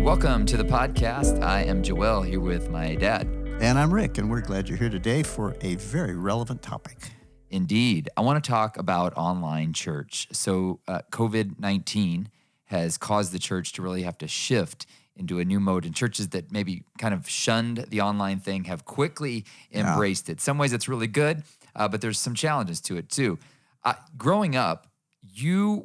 Welcome to the podcast. I am Joel here with my dad. And I'm Rick, and we're glad you're here today for a very relevant topic. Indeed. I want to talk about online church. So COVID-19 has caused the church to really have to shift into a new mode, and churches that maybe kind of shunned the online thing have quickly embraced it. Some ways it's really good, but there's some challenges to it too. Growing up, you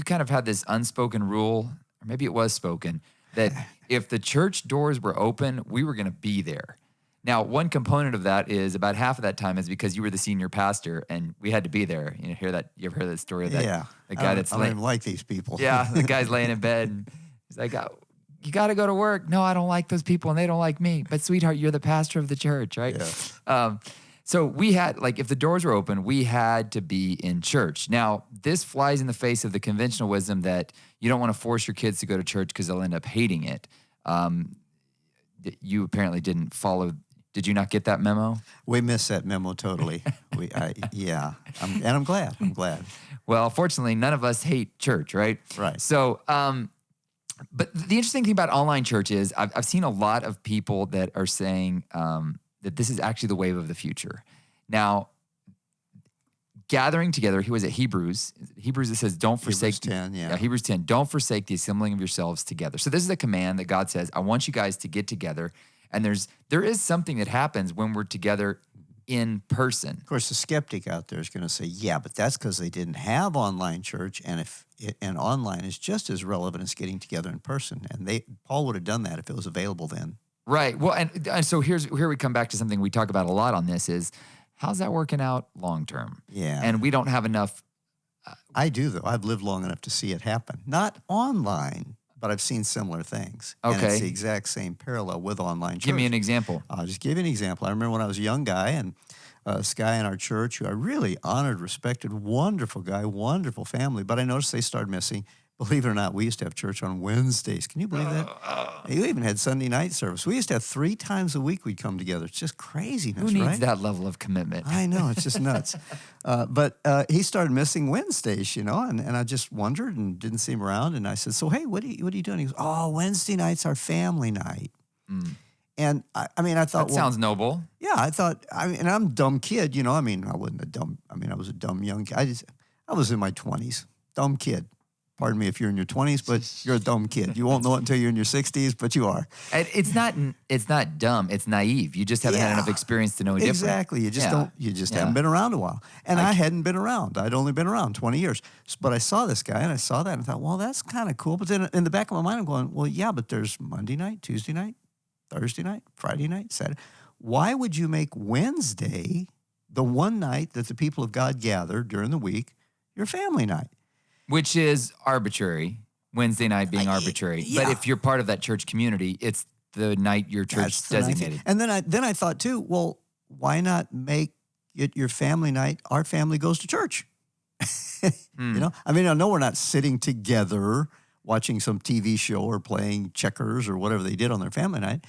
kind of had this unspoken rule, or maybe it was spoken, that if the church doors were open, we were going to be there. Now, one component of that is about half of that time is because you were the senior pastor and we had to be there. You ever heard that story of that? The guy I don't even like these people. Yeah, the guy's laying in bed and he's like, you got to go to work. No, I don't like those people and they don't like me. But sweetheart, you're the pastor of the church, right? Yeah. So we had, if the doors were open, we had to be in church. Now, this flies in the face of the conventional wisdom that you don't want to force your kids to go to church because they'll end up hating it. You apparently didn't follow. Did you not get that memo? We missed that memo totally. I'm glad. Well, fortunately, none of us hate church, right? Right. So, but the interesting thing about online church is I've seen a lot of people that are saying that this is actually the wave of the future. Now, gathering together, he was at Hebrews. Hebrews, it says, don't forsake. Hebrews 10, yeah. Hebrews 10, don't forsake the assembling of yourselves together. So this is a command that God says, I want you guys to get together. And there is something that happens when we're together in person. Of course, the skeptic out there is going to say, yeah, but that's because they didn't have online church, and online is just as relevant as getting together in person. And Paul would have done that if it was available then. Right. Well, and so here we come back to something we talk about a lot on this is, how's that working out long term? Yeah. And we don't have enough. I do, though. I've lived long enough to see it happen. Not online, but I've seen similar things. Okay. And it's the exact same parallel with online church. Give me an example. I'll just give you an example. I remember when I was a young guy, and this guy in our church who I really honored, respected, wonderful guy, wonderful family, but I noticed they started missing. Believe it or not, we used to have church on Wednesdays. Can you believe that? You even had Sunday night service. We used to have 3 times a week we'd come together. It's just craziness, right? Who needs that level of commitment? I know, it's just nuts. But he started missing Wednesdays, and I just wondered and didn't see him around. And I said, so, hey, what are you doing? He goes, oh, Wednesday night's our family night. Mm. And I thought, that sounds noble. Yeah, I thought, and I'm a dumb kid, I wasn't a dumb, I was a dumb young kid. I was in my 20s, dumb kid. Pardon me if you're in your 20s, but you're a dumb kid. You won't know it until you're in your 60s, but you are. And it's not dumb. It's naive. You just haven't had enough experience to know different. Exactly. You just haven't been around a while. And I hadn't been around. I'd only been around 20 years. But I saw this guy, and I saw that, and I thought, well, that's kind of cool. But then in the back of my mind, I'm going, well, yeah, but there's Monday night, Tuesday night, Thursday night, Friday night, Saturday. Why would you make Wednesday the one night that the people of God gather during the week your family night? Which is arbitrary, Wednesday night being arbitrary. Yeah. But if you're part of that church community, it's the night your church designated. And then I thought too, well, why not make it your family night? Our family goes to church. I know we're not sitting together watching some TV show or playing checkers or whatever they did on their family night.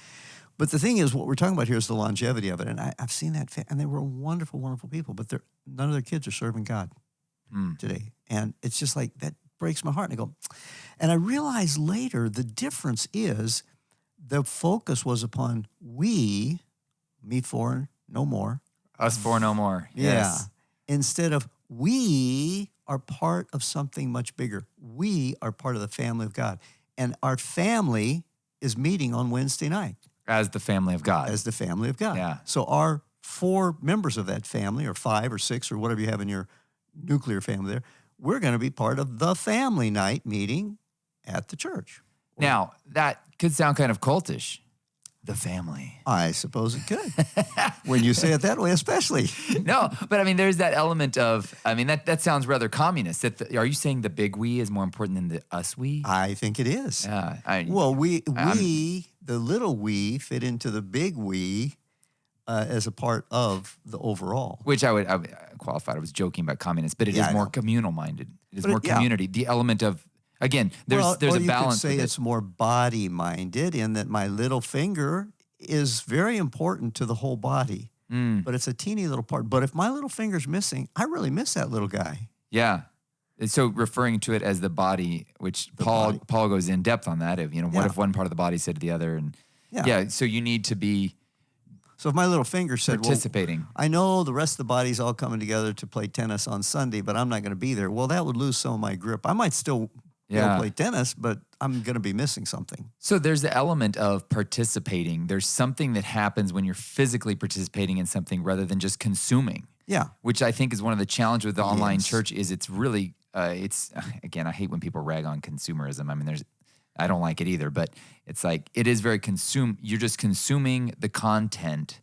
But the thing is, what we're talking about here is the longevity of it. And I've seen that, and they were wonderful, wonderful people, but none of their kids are serving God today. And it's just like, that breaks my heart. And I realized later the difference is the focus was upon we, me four, no more. Us four, no more. Yeah. Yes. Instead of we are part of something much bigger. We are part of the family of God. And our family is meeting on Wednesday night. As the family of God. As the family of God. Yeah. So our 4 members of that family, or 5 or 6 or whatever you have in your nuclear family there, we're going to be part of the family night meeting at the church. Now, that could sound kind of cultish. The family. I suppose it could. When you say it that way, especially. No, but there's that element of, that sounds rather communist. Are you saying the big we is more important than the us we? I think it is. Yeah. The little we fit into the big we as a part of the overall. Which I would qualify. I was joking about communist, but it is more communal minded. It is more community. The element of, again, there's a balance. You could say it's more body minded in that my little finger is very important to the whole body, but it's a teeny little part. But if my little finger's missing, I really miss that little guy. Yeah. And so referring to it as the body, which body. Paul goes in depth on that. Of, what Yeah. if one part of the body said to the other, and Yeah. so you need to be So if my little finger said, well, participating. I know the rest of the body's all coming together to play tennis on Sunday, but I'm not going to be there. Well, that would lose some of my grip. I might still be able to play tennis, but I'm going to be missing something. So there's the element of participating. There's something that happens when you're physically participating in something rather than just consuming. Yeah. Which I think is one of the challenges with the online Yes. church is it's really, it's, again, I hate when people rag on consumerism. I mean, I don't like it either, but it's like, it is very you're just consuming the content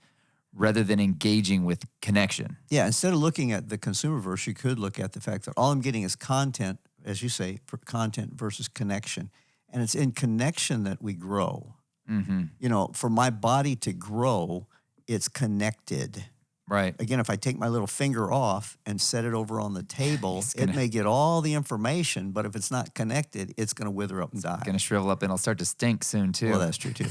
rather than engaging with connection. Yeah. Instead of looking at the consumer verse, you could look at the fact that all I'm getting is content, as you say, for content versus connection. And it's in connection that we grow. Mm-hmm. For my body to grow, it's connected. Right. Again, if I take my little finger off and set it over on the table, it may get all the information, but if it's not connected, it's going to wither up and die. Going to shrivel up and it'll start to stink soon too. Well, that's true too.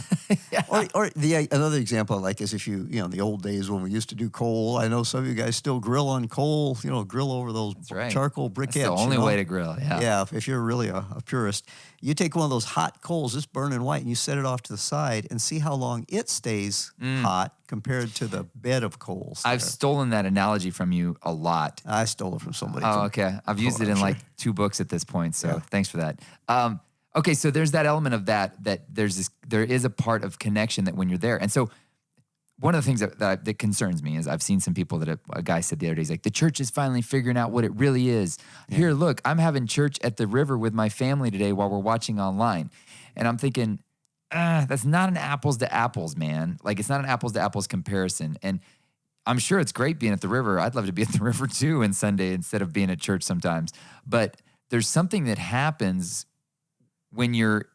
Yeah. Or another example I like is if the old days when we used to do coal. I know some of you guys still grill on coal. Grill over those charcoal briquettes. That's the only way to grill. Yeah. Yeah. If you're really a purist, you take one of those hot coals, it's burning white, and you set it off to the side and see how long it stays hot compared to the bed of coals. I've stolen that analogy from you a lot. I stole it from somebody. Oh, okay. I've used it in like 2 books at this point, so thanks for that. Okay, so there's that element of that there is a part of connection that when you're there. And so one of the things that concerns me is I've seen some people that a guy said the other day, he's like, the church is finally figuring out what it really is. Yeah. Here, look, I'm having church at the river with my family today while we're watching online. And I'm thinking, that's not an apples to apples, man. Like, it's not an apples to apples comparison. And I'm sure it's great being at the river. I'd love to be at the river too on Sunday instead of being at church sometimes. But there's something that happens when you're,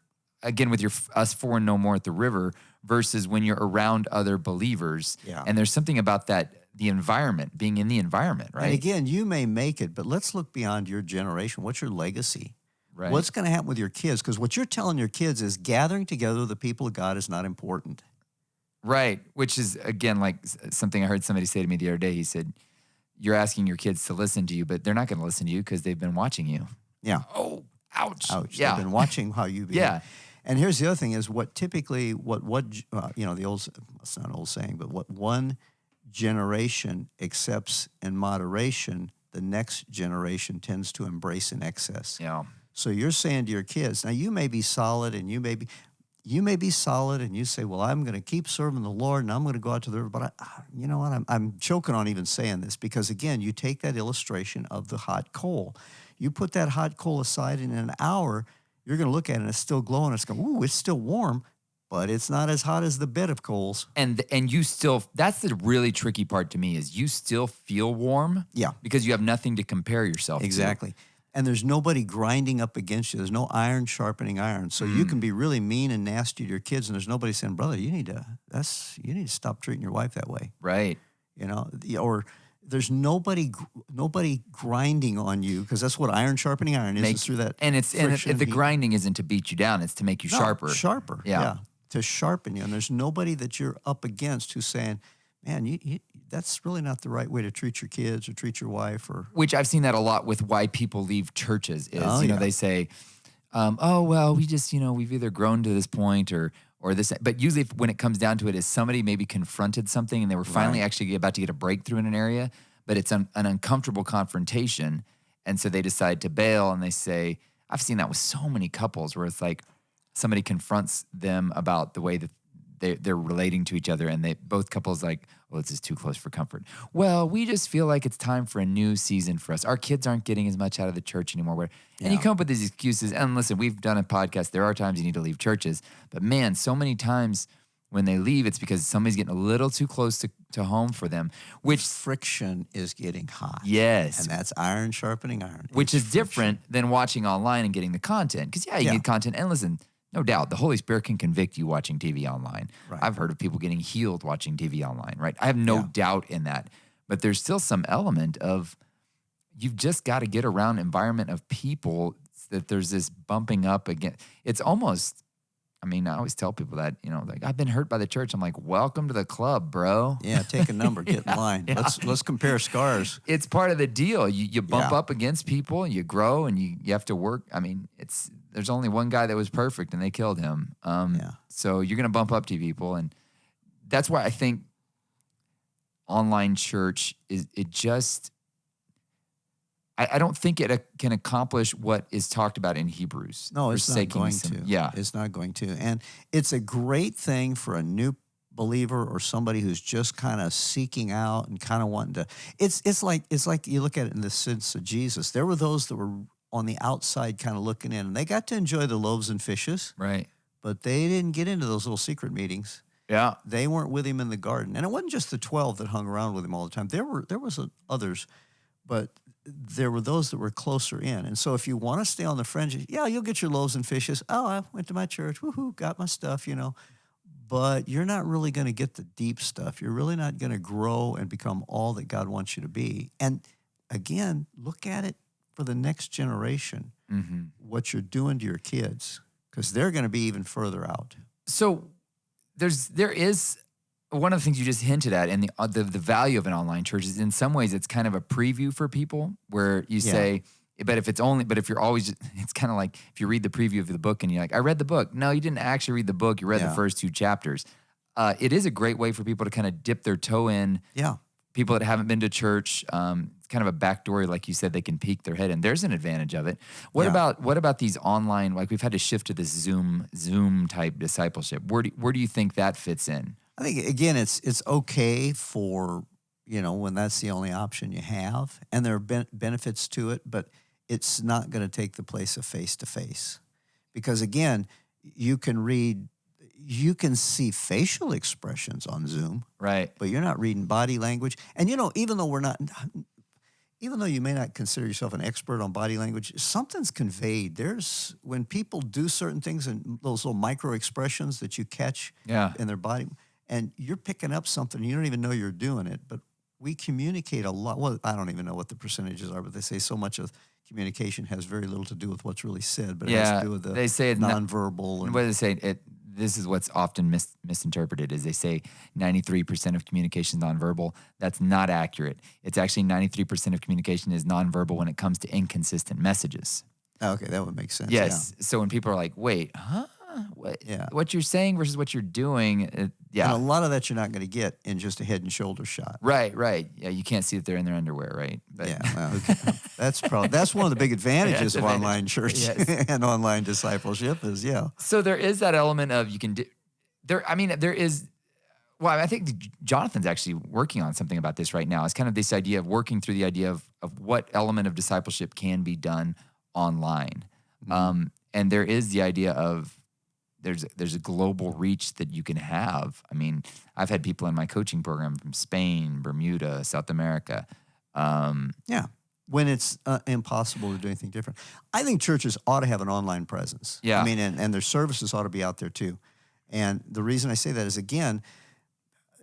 again, with us 4 and no more at the river versus when you're around other believers. Yeah. And there's something about that, the environment, being in the environment, right? And again, you may make it, but let's look beyond your generation. What's your legacy? Right. What's going to happen with your kids? Because what you're telling your kids is gathering together with the people of God is not important. Right. Which is, again, like something I heard somebody say to me the other day. He said, you're asking your kids to listen to you, but they're not going to listen to you because they've been watching you. Yeah. Oh, ouch. Ouch. Yeah. They've been watching how you behave. Yeah. And here's the other thing is the old, it's not an old saying, but what one generation accepts in moderation, the next generation tends to embrace in excess. Yeah. So you're saying to your kids, now you may be solid and you may be solid and you say, well, I'm going to keep serving the Lord and I'm going to go out to the river. But you know what? I'm choking on even saying this because, again, you take that illustration of the hot coal. You put that hot coal aside and in an hour, you're going to look at it and it's still glowing. It's going, ooh, it's still warm, but it's not as hot as the bed of coals. And you still, that's the really tricky part to me is you still feel warm. Yeah. Because you have nothing to compare yourself Exactly. And there's nobody grinding up against you. There's no iron sharpening iron. So you can be really mean and nasty to your kids, and there's nobody saying, brother, you need to stop treating your wife that way. to. Right. Or there's nobody grinding on you because that's what iron sharpening iron is through that. And the grinding isn't to beat you down. It's to make you sharper. Sharper. Yeah. To sharpen you. And there's nobody that you're up against who's saying, man, that's really not the right way to treat your kids or treat your wife. Which I've seen that a lot with why people leave churches is, they say, oh, well, we just, we've either grown to this point or this. But usually when it comes down to it is somebody maybe confronted something and they were finally actually about to get a breakthrough in an area, but it's an uncomfortable confrontation. And so they decide to bail and they say, I've seen that with so many couples where it's like somebody confronts them about the way that they're relating to each other, and both couples like, well, this is too close for comfort. Well, we just feel like it's time for a new season for us. Our kids aren't getting as much out of the church anymore. And you come up with these excuses. And listen, we've done a podcast. There are times you need to leave churches, but man, so many times when they leave, it's because somebody's getting a little too close to home for them. Which friction is getting hot. Yes, and that's iron sharpening iron. Which is different than watching online and getting the content. Because you get content, and listen. No doubt, the Holy Spirit can convict you watching TV online. Right. I've heard of people getting healed watching TV online, right? I have no doubt in that. But there's still some element of you've just got to get around environment of people that there's this bumping up again. It's almost, mean, I always tell people that, like, I've been hurt by the church. I'm like, welcome to the club, bro. Yeah, take a number, get in Yeah, line. yeah. Let's compare scars. It's part of the deal. You bump Yeah. up against people, you grow, and you have to work. I mean, there's only one guy that was perfect, and they killed him. Yeah. So you're gonna bump up to people, and that's why I think online church is it just. I don't think it can accomplish what is talked about in Hebrews. No, it's not going some, to. Yeah, It's not going to. And it's a great thing for a new believer or somebody who's just kind of seeking out and kind of wanting to. It's like you look at it in the sense of Jesus. There were those that were on the outside kind of looking in, and they got to enjoy the loaves and fishes, right. but they didn't get into those little secret meetings. Yeah, They weren't with him in the garden. And it wasn't just the 12 that hung around with him all the time. There was others, but there were those that were closer in. And so if you want to stay on the fringe, yeah, you'll get your loaves and fishes. Oh, I went to my church. Woohoo, got my stuff, But you're not really going to get the deep stuff. You're really not going to grow and become all that God wants you to be. And again, look at it for the next generation, what you're doing to your kids, because they're going to be even further out. So there is one of the things you just hinted at, and the value of an online church is in some ways it's kind of a preview for people where you say, but if you're always, it's kind of like if you read the preview of the book and you're like, I read the book. No, you didn't actually read the book. You read the first 2 chapters. It is a great way for people to kind of dip their toe in. Yeah. People that haven't been to church, it's kind of a backdoor, like you said, they can peek their head in. There's an advantage of it. What about these online? Like we've had to shift to this Zoom type discipleship. Where do you think that fits in? I think, again, it's okay for, when that's the only option you have. And there are benefits to it, but it's not going to take the place of face-to-face. Because, again, you can see facial expressions on Zoom. Right. But you're not reading body language. And, even though you may not consider yourself an expert on body language, something's conveyed. When people do certain things and those little micro expressions that you catch in their body, and you're picking up something, you don't even know you're doing it, but we communicate a lot. Well, I don't even know what the percentages are, but they say so much of communication has very little to do with what's really said, but it has to do with the they say nonverbal. What do they say? This is what's often misinterpreted is they say 93% of communication is nonverbal. That's not accurate. It's actually 93% of communication is nonverbal when it comes to inconsistent messages. Okay, that would make sense. Yes. Yeah. So when people are like, wait, huh? What you're saying versus what you're doing. And a lot of that you're not going to get in just a head and shoulder shot. Right. Yeah, you can't see that they're in their underwear, right? But yeah, well, that's one of the big advantages of online church and online discipleship is, So there is that element of there is. Well, I think Jonathan's actually working on something about this right now. It's kind of this idea of working through the idea of what element of discipleship can be done online. And there is the idea of there's a global reach that you can have. I mean, I've had people in my coaching program from Spain, Bermuda, South America. When it's impossible to do anything different. I think churches ought to have an online presence. Yeah. I mean, and their services ought to be out there too. And the reason I say that is, again,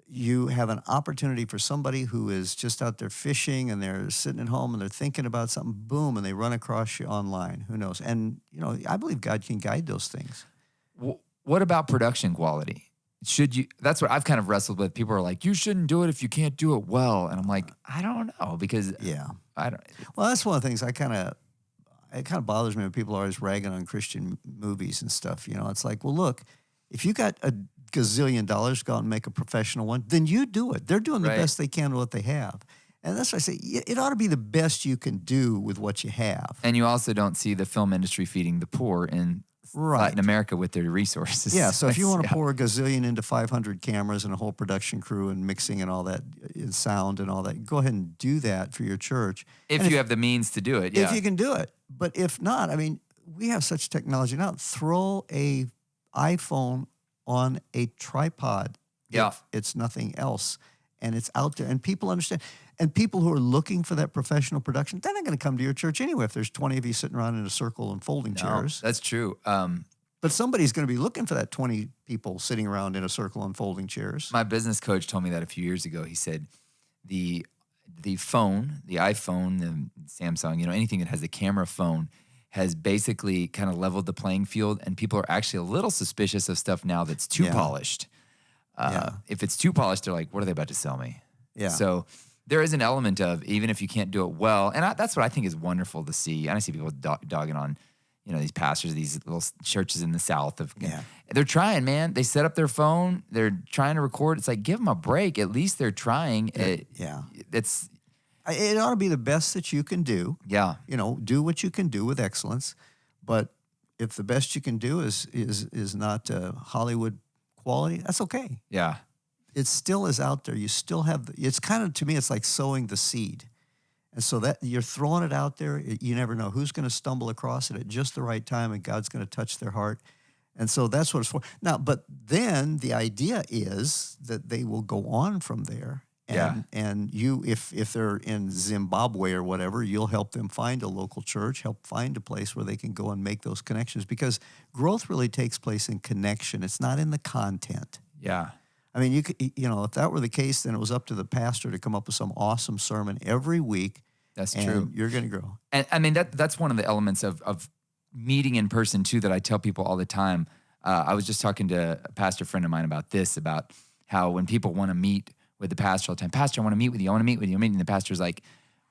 you have an opportunity for somebody who is just out there fishing and they're sitting at home and they're thinking about something, boom, and they run across you online. Who knows? And, I believe God can guide those things. What about production quality? That's what I've kind of wrestled with. People are like, you shouldn't do it if you can't do it well. And I'm like, I don't know, because I don't. Well, that's one of the things it kind of bothers me when people are always ragging on Christian movies and stuff. It's like, well, look, if you got a gazillion dollars to go out and make a professional one, then you do it. They're doing the best they can with what they have. And that's why I say it ought to be the best you can do with what you have. And you also don't see the film industry feeding the poor in Latin America with their resources. Yeah, so if you want to pour a gazillion into 500 cameras and a whole production crew and mixing and all that, and sound and all that, go ahead and do that for your church. If you have the means to do it, If you can do it. But if not, I mean, we have such technology now. Throw a iPhone on a tripod if it's nothing else. And it's out there, and people understand. And people who are looking for that professional production, they're not going to come to your church anyway if there's 20 of you sitting around in a circle and folding chairs. That's true. But somebody's going to be looking for that 20 people sitting around in a circle and folding chairs. My business coach told me that a few years ago. He said the phone, the iPhone, the Samsung, anything that has a camera phone has basically kind of leveled the playing field, and people are actually a little suspicious of stuff now that's too Yeah. polished. Yeah. If it's too polished, they're like, what are they about to sell me? Yeah. So there is an element of, even if you can't do it well, and that's what I think is wonderful to see. And I see people dogging on, these pastors, these little churches in the South Yeah. they're trying, man. They set up their phone. They're trying to record. It's like, give them a break. At least they're trying. Yeah. It's, It ought to be the best that you can do. yeah. Do what you can do with excellence. But if the best you can do is not Hollywood quality, that's okay. Yeah. It still is out there. You still have. It's kind of, to me, it's like sowing the seed, and so that you're throwing it out there. You never know who's going to stumble across it at just the right time, and God's going to touch their heart. And so that's what it's for. Now, but then the idea is that they will go on from there. And you, if they're in Zimbabwe or whatever, you'll help them find a local church, help find a place where they can go and make those connections, because growth really takes place in connection. It's not in the content. Yeah. I mean, if that were the case, then it was up to the pastor to come up with some awesome sermon every week. That's and true. You're going to grow. And I mean, that's one of the elements of meeting in person too, that I tell people all the time. I was just talking to a pastor friend of mine about this, about how when people want to meet with the pastor all the time, pastor, I want to meet with you. I want to meet with you. And the pastor's like,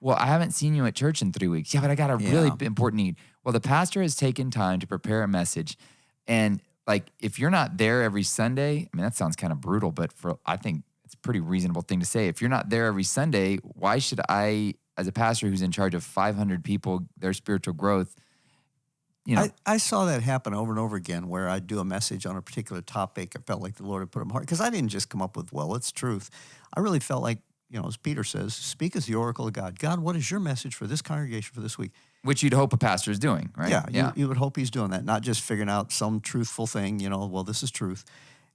well, I haven't seen you at church in 3 weeks. Yeah, but I got a really important need. Well, the pastor has taken time to prepare a message. And like, if you're not there every Sunday, I mean, that sounds kind of brutal, but I think it's a pretty reasonable thing to say. If you're not there every Sunday, why should I, as a pastor who's in charge of 500 people, their spiritual growth, I saw that happen over and over again, where I'd do a message on a particular topic. I felt like the Lord had put it in my heart, because I didn't just come up with, well, it's truth. I really felt like, as Peter says, speak as the oracle of God. God, what is your message for this congregation for this week? which you'd hope a pastor is doing, right? Yeah. You would hope he's doing that, not just figuring out some truthful thing, well, this is truth.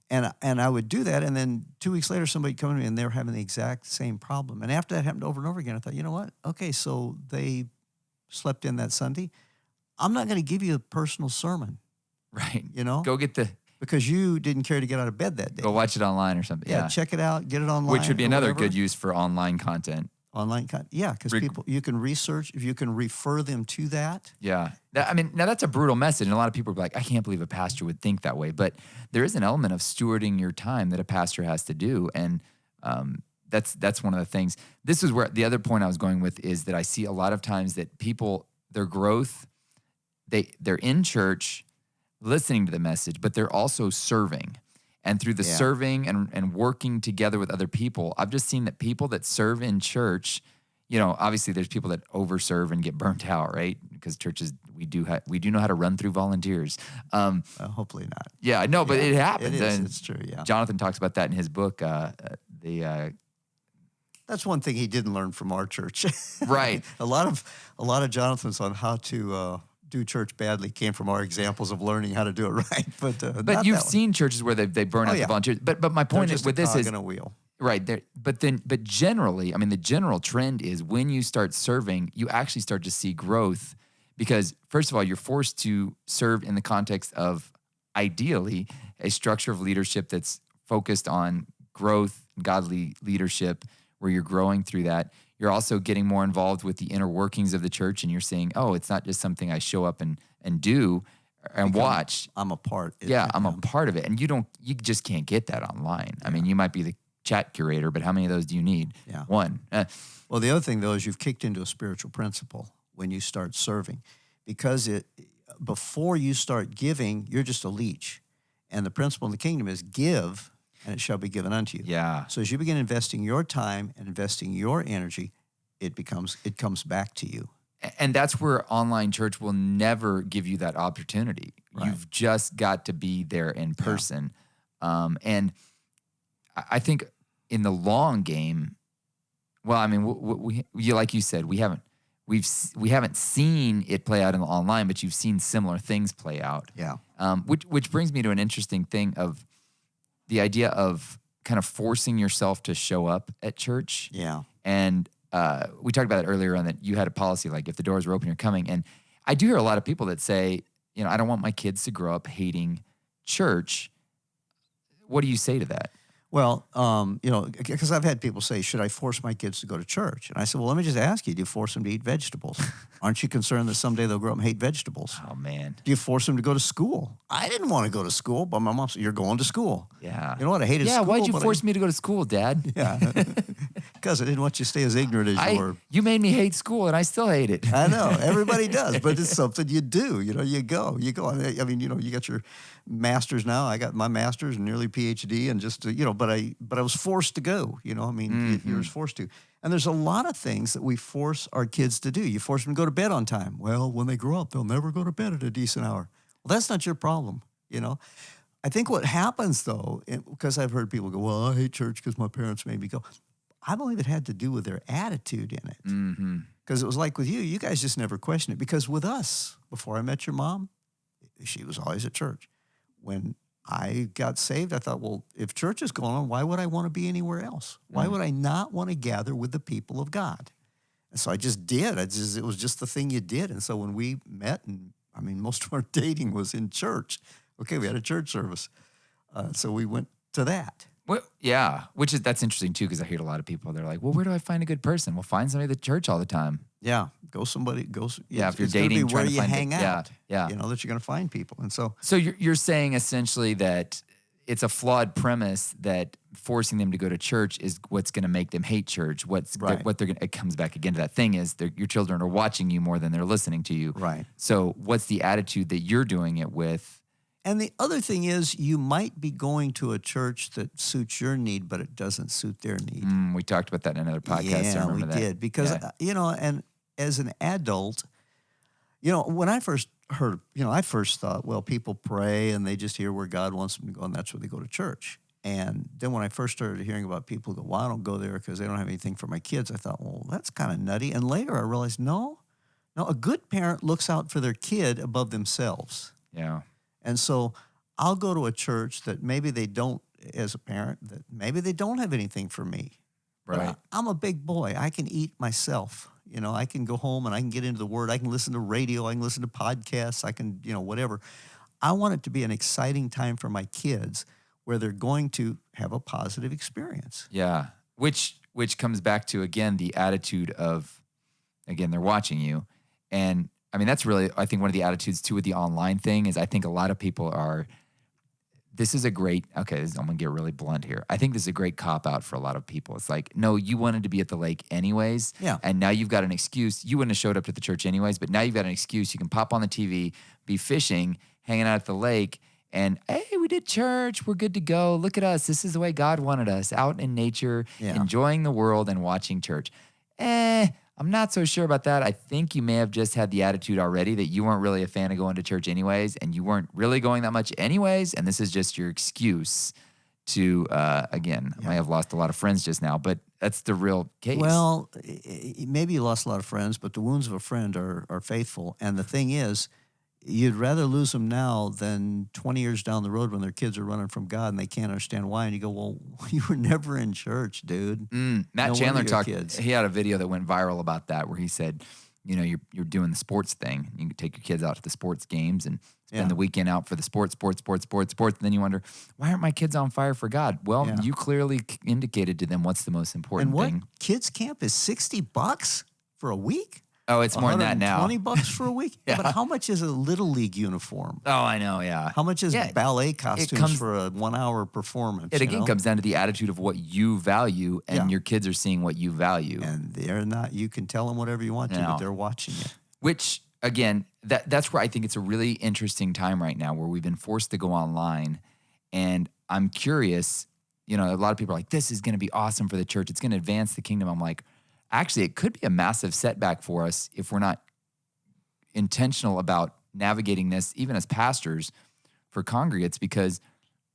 And I would do that, and then 2 weeks later, somebody come to me, and they were having the exact same problem. And after that happened over and over again, I thought, you know what? Okay, so they slept in that Sunday. I'm not going to give you a personal sermon. Right. Go get because you didn't care to get out of bed that day. Go watch it online or something. Yeah. Check it out, get it online. Which would be another whatever. good use for online content. Because people, you can research, if you can refer them to that. Yeah. Now that's a brutal message. And a lot of people are like, I can't believe a pastor would think that way. But there is an element of stewarding your time that a pastor has to do. And that's one of the things. This is where the other point I was going with is that I see a lot of times that people, their growth, they're in church listening to the message, but they're also serving. And through the serving and working together with other people, I've just seen that people that serve in church, obviously there's people that overserve and get burnt out, right? Because churches, we do know how to run through volunteers. Hopefully not. Yeah, no, but it happens. It is. And it's true. Yeah. Jonathan talks about that in his book. That's one thing he didn't learn from our church. Right. a lot of Jonathan's on how to do church badly came from our examples of learning how to do it right. But you've seen churches where they burn out the volunteers. But my point is with this is in a wheel. Right there. But generally, the general trend is when you start serving, you actually start to see growth, because first of all, you're forced to serve in the context of ideally a structure of leadership that's focused on growth, godly leadership, where you're growing through that. You're also getting more involved with the inner workings of the church, and you're saying, oh, it's not just something I show up and do and watch. I'm a part. I'm a part of it. And you just can't get that online. I mean, you might be the chat curator, but how many of those do you need? Yeah. One. Well, the other thing, though, is you've kicked into a spiritual principle when you start serving, because before you start giving, you're just a leech. And the principle in the kingdom is give, and it shall be given unto you. Yeah. So as you begin investing your time and investing your energy, it comes back to you. And that's where online church will never give you that opportunity. Right. You've just got to be there in person. Yeah. And I think in the long game, well, we like you said, we haven't seen it play out in the online, but you've seen similar things play out. Yeah. Which brings me to an interesting thing of the idea of kind of forcing yourself to show up at church. Yeah. And we talked about it earlier on, that you had a policy, like if the doors were open, you're coming. And I do hear a lot of people that say, I don't want my kids to grow up hating church. What do you say to that? Well, because I've had people say, should I force my kids to go to church? And I said, well, let me just ask you, do you force them to eat vegetables? Aren't you concerned that someday they'll grow up and hate vegetables? Oh man. Do you force them to go to school? I didn't want to go to school, but my mom said, you're going to school. Yeah. You know what? I hated Yeah. school. Why'd you but force me to go to school, Dad? Yeah, because I didn't want you to stay as ignorant as you were. You made me hate school, and I still hate it. I know everybody does, but it's something you do. You go. I mean, you got your master's now. I got my master's and nearly PhD, and just but I was forced to go. I mean, you was forced to. And there's a lot of things that we force our kids to do. You force them to go to bed on time. Well, when they grow up, they'll never go to bed at a decent hour. Well, that's not your problem. I think what happens though, because I've heard people go, well, I hate church because my parents made me go. I believe it had to do with their attitude in it. Mm-hmm. Because it was like with you guys just never questioned it. Because with us, before I met your mom, she was always at church. When I got saved, I thought, well, if church is going on, why would I want to be anywhere else? Why would I not want to gather with the people of God? And so I just did. It was just the thing you did. And so when we met, and I mean, most of our dating was in church. Okay, we had a church service. So we went to that. Well, yeah, that's interesting too, because I hear a lot of people, they're like, well, where do I find a good person? Well, find somebody at the church all the time. Yeah, if you're it's dating, be where you find hang out. Yeah. That you're going to find people. And so you're saying essentially that it's a flawed premise that forcing them to go to church is what's going to make them hate church. Right. What they're going. It comes back again to that thing is your children are watching you more than they're listening to you. Right. So what's the attitude that you're doing it with? And the other thing is, you might be going to a church that suits your need, but it doesn't suit their need. We talked about that in another podcast. Yeah, I remember we that. did. Because, and as an adult, when I first heard, I first thought, well, people pray and they just hear where God wants them to go, and that's where they go to church. And then when I first started hearing about people who go, well, I don't go there because they don't have anything for my kids, I thought, well, that's kind of nutty. And later I realized, no, a good parent looks out for their kid above themselves. Yeah. And so I'll go to a church that maybe they don't, as a parent, that maybe they don't have anything for me. Right. But I'm a big boy. I can eat myself. I can go home and I can get into the Word. I can listen to radio. I can listen to podcasts. I can, whatever. I want it to be an exciting time for my kids where they're going to have a positive experience. Yeah. Which comes back to, again, the attitude of, again, they're watching you. And I mean, that's really, I think one of the attitudes too with the online thing is I think a lot of people I'm going to get really blunt here. I think this is a great cop out for a lot of people. It's like, no, you wanted to be at the lake anyways. Yeah. And now you've got an excuse. You wouldn't have showed up to the church anyways, but now you've got an excuse. You can pop on the TV, be fishing, hanging out at the lake, and hey, we did church. We're good to go. Look at us. This is the way God wanted us, out in nature, enjoying the world and watching church. I'm not so sure about that. I think you may have just had the attitude already that you weren't really a fan of going to church anyways, and you weren't really going that much anyways, and this is just your excuse to, again, I might have lost a lot of friends just now, but that's the real case. Well, maybe you lost a lot of friends, but the wounds of a friend are faithful. And the thing is, you'd rather lose them now than 20 years down the road when their kids are running from God and they can't understand why. And you go, well, you were never in church, dude. Matt Chandler talked. He had a video that went viral about that, where he said, you're doing the sports thing. You can take your kids out to the sports games and spend the weekend out for the sports. And then you wonder, why aren't my kids on fire for God? Well, you clearly indicated to them what's the most important thing. Kids camp is $60 for a week? Oh, it's more than that now. $20 for a week? Yeah. But how much is a Little League uniform? Oh, I know, yeah. How much is ballet costumes for a 1-hour performance? It again comes down to the attitude of what you value, and your kids are seeing what you value. And they're not, you can tell them whatever you want to, but they're watching you. Which, again, that's where I think it's a really interesting time right now, where we've been forced to go online. And I'm curious, a lot of people are like, this is going to be awesome for the church. It's going to advance the kingdom. I'm like, actually, it could be a massive setback for us if we're not intentional about navigating this, even as pastors for congregates, because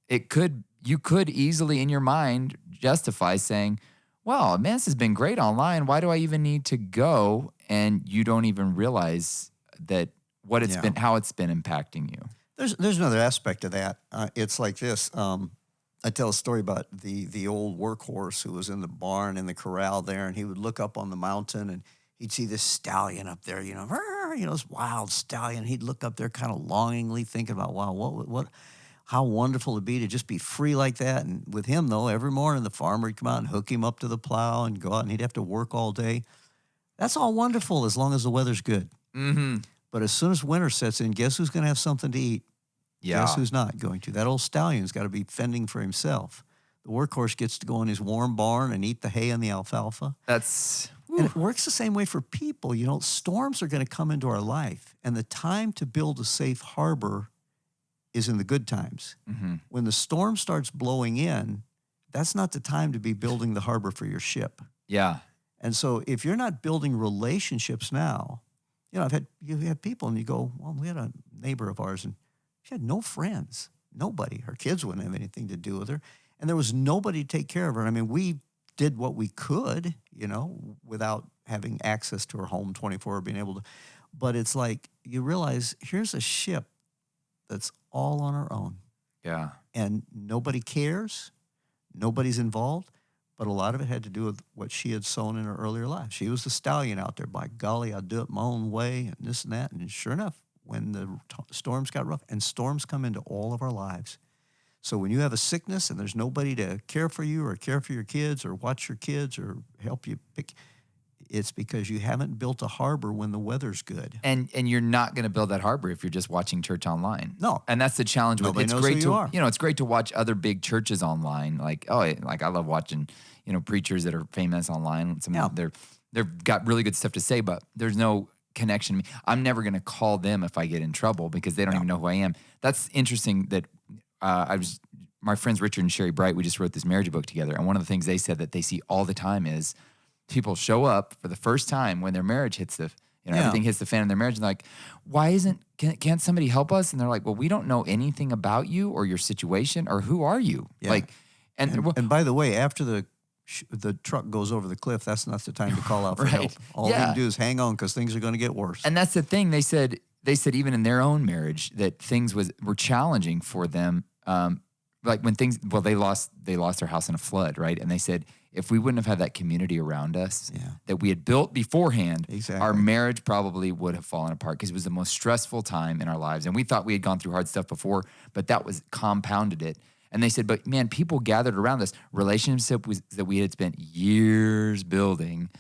you could easily in your mind justify saying, well, man, this has been great online. Why do I even need to go? And you don't even realize that how it's been impacting you. There's another aspect to that. It's like this. I tell a story about the old workhorse who was in the barn in the corral there, and he would look up on the mountain and he'd see this stallion up there, this wild stallion. He'd look up there kind of longingly thinking about, wow, how wonderful it'd be to just be free like that. And with him, though, every morning the farmer would come out and hook him up to the plow and go out, and he'd have to work all day. That's all wonderful as long as the weather's good. Mm-hmm. But as soon as winter sets in, guess who's going to have something to eat? Yeah. Guess who's not going to? That old stallion's got to be fending for himself. The workhorse gets to go in his warm barn and eat the hay and the alfalfa. That's... And it works the same way for people. You know, storms are going to come into our life, and the time to build a safe harbor is in the good times. Mm-hmm. When the storm starts blowing in, that's not the time to be building the harbor for your ship. Yeah. And so if you're not building relationships now, you know, you have people and you go, well, we had a neighbor of ours and she had no friends, nobody. Her kids wouldn't have anything to do with her. And there was nobody to take care of her. I mean, we did what we could, you know, without having access to her home 24 or being able to. But it's like you realize here's a ship that's all on her own. Yeah. And nobody cares. Nobody's involved. But a lot of it had to do with what she had sown in her earlier life. She was the stallion out there. By golly, I'll do it my own way and this and that. And sure enough, when the storms got rough, and storms come into all of our lives. So when you have a sickness and there's nobody to care for you or care for your kids or watch your kids or help you pick, it's because you haven't built a harbor when the weather's good. And you're not going to build that harbor if you're just watching church online. No. And that's the challenge with Nobody it's knows great who to you are. you know, it's great to watch other big churches online. Like, like I love watching, you know, preachers that are famous online. They've got really good stuff to say, but there's no connection to me. I'm never going to call them if I get in trouble because they don't even know who I am. That's interesting that my friends Richard and Sherry Bright, we just wrote this marriage book together. And one of the things they said that they see all the time is people show up for the first time when their marriage hits everything hits the fan in their marriage. And they're like, why can't somebody help us? And they're like, well, we don't know anything about you or your situation or who are you? Yeah. Like, and by the way, after the truck goes over the cliff, that's not the time to call out for help. All we can do is hang on because things are going to get worse. And that's the thing. They said even in their own marriage that things were challenging for them. Like when they lost their house in a flood, right? And they said, if we wouldn't have had that community around us that we had built beforehand, our marriage probably would have fallen apart because it was the most stressful time in our lives. And we thought we had gone through hard stuff before, but that was compounded it. And they said, but man, people gathered around us. Relationships that we had spent years building,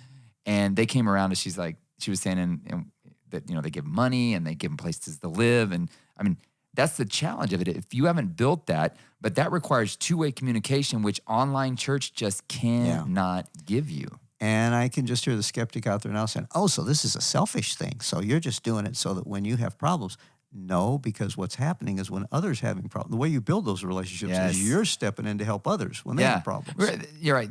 and they came around us. She was saying and that, you know, they give money and they give them places to live. And I mean, that's the challenge of it. If you haven't built that, but that requires two-way communication, which online church just cannot give you. And I can just hear the skeptic out there now saying, oh, so this is a selfish thing. So you're just doing it so that when you have problems. No, because what's happening is when others are having problems, the way you build those relationships is you're stepping in to help others when they have problems. You're right.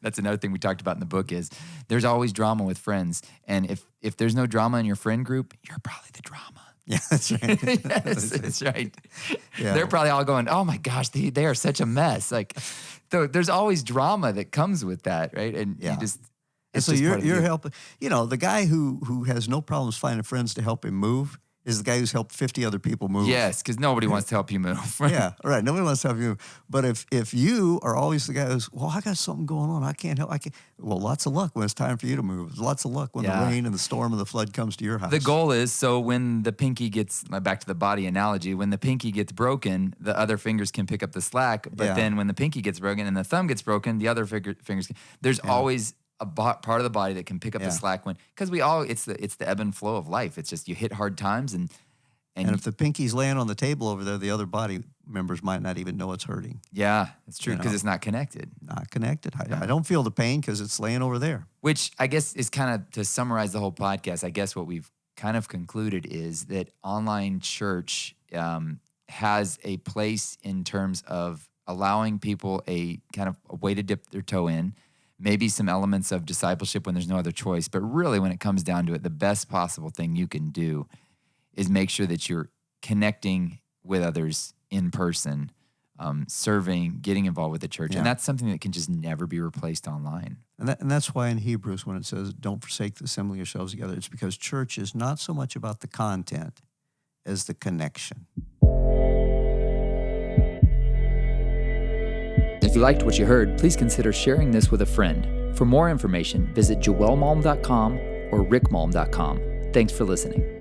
That's another thing we talked about in the book is there's always drama with friends. And if there's no drama in your friend group, you're probably the drama. Yeah, that's right. Yes, that's right. Yeah. They're probably all going, oh my gosh, they are such a mess. Like, there's always drama that comes with that, right? And you just, and so you're helping. You know, the guy who has no problems finding friends to help him move is the guy who's helped 50 other people move. Yes, because nobody wants to help you move. Yeah, right. Nobody wants to help you move. But if you are always the guy who's, well, I got something going on, I can't help. Well, lots of luck when it's time for you to move. Lots of luck when the rain and the storm and the flood comes to your house. The goal is so when the pinky gets, back to the body analogy, when the pinky gets broken, the other fingers can pick up the slack. But then when the pinky gets broken and the thumb gets broken, the other fingers can. There's always a part of the body that can pick up the slack because it's the ebb and flow of life. It's just you hit hard times and if the pinky's laying on the table over there, the other body members might not even know it's hurting. Yeah, that's true because it's not connected. Not connected. I don't feel the pain because it's laying over there. Which I guess is kind of, to summarize the whole podcast, I guess what we've kind of concluded is that online church has a place in terms of allowing people a kind of a way to dip their toe in, maybe some elements of discipleship when there's no other choice. But really, when it comes down to it, the best possible thing you can do is make sure that you're connecting with others in person, serving, getting involved with the church. And that's something that can just never be replaced online. And that's why in Hebrews, when it says, don't forsake the assembling yourselves together, it's because church is not so much about the content as the connection. If you liked what you heard, please consider sharing this with a friend. For more information, visit joelmalm.com or rickmalm.com. Thanks for listening.